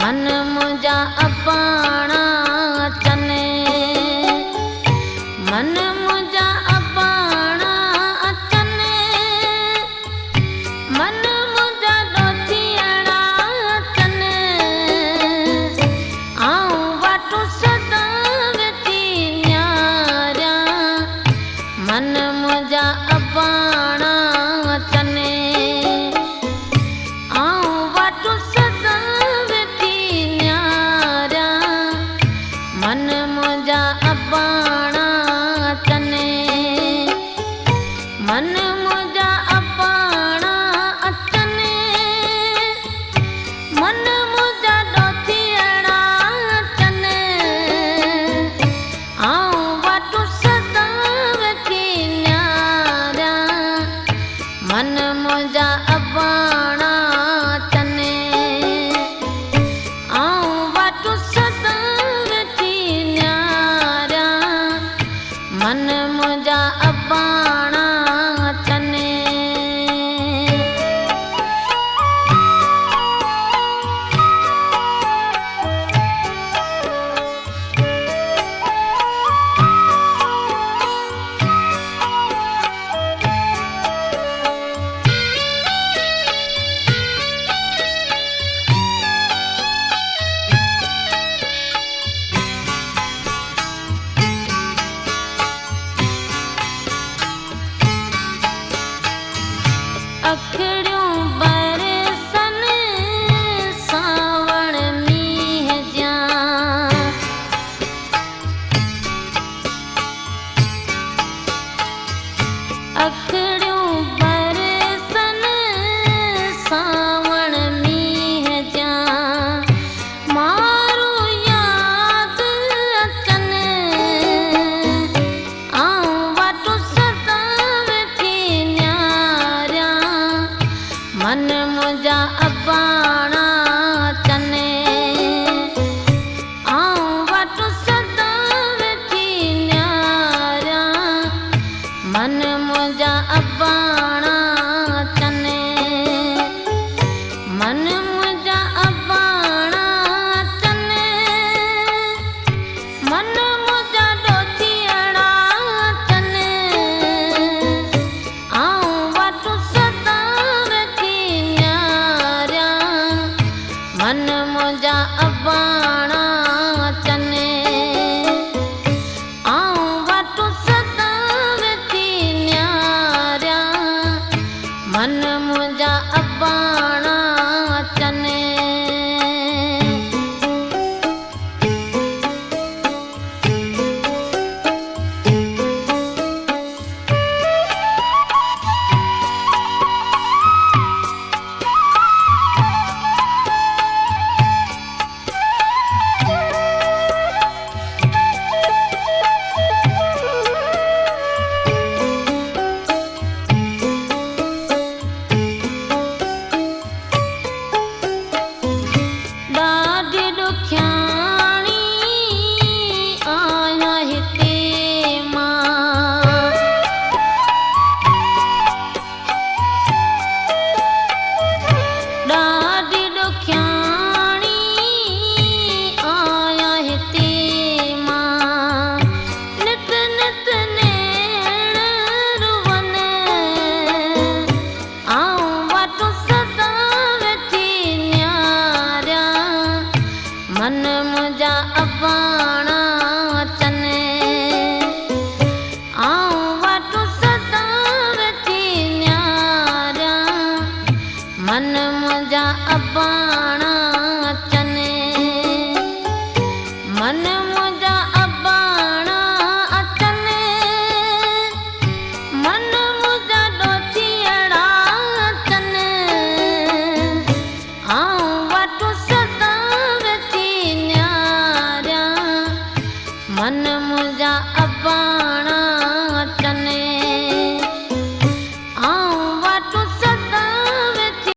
मन मुझा अपाणा अचने, मन मुझा अपाणा अचने, मन मुझा डोथियड़ा अचने, आऊं वाटू सदा वेठी न्यारा, मन मुझा अपाणा अचने, आऊं वाटू सदा वेठी न्यारा, मन मुझा अपाणा अचने, मन मुझा अपाणा अचने, मन मुझा डोथियड़ा अचने, आऊं वाटू सदा वेठी न्यारा, मन मुझा अपाणा अचने, आऊं वाटू सदा वेठी न्यारा, मन मुझा अपाणा अचने। अखड़ियूं बरसन सावण मींह जा, अखड़ियूं बरसन सावण मींह जा, मारू याद अचने, आऊं वाटू सदा वेठी न्यारा, मन मुझा अपाणा अचने, आऊं वाटू सदा वेठी न्यारा, मन मुझा अपाणा अचने, मन मुझा अपाणा अचने, मन मुझा डोथियड़ा अचने, आऊं वाटू सदा वेठी न्यारा, मन मुझा अपाणा अचने, आऊं वाटू सदा वेठी न्यारा, मन मुझा अपाणा अचने। ॾाढी ॾुखियाणी आहियां हिते मां, ॾाढी ॾुखियाणी आहियां हिते मां, नित नित नेण रुवनि, आऊं वाटू सदा वेठी न्यारा, मन मुझा अपाणा अचने, आऊं वाटू सदा वेठी न्यारा, मन मुझा अपाणा अचने, मन मुझा अपाणा अचने, मन मुझा डोथियड़ा अचने, आऊं वाटू सदा वेठी न्यारा, मन मुझा अपाणा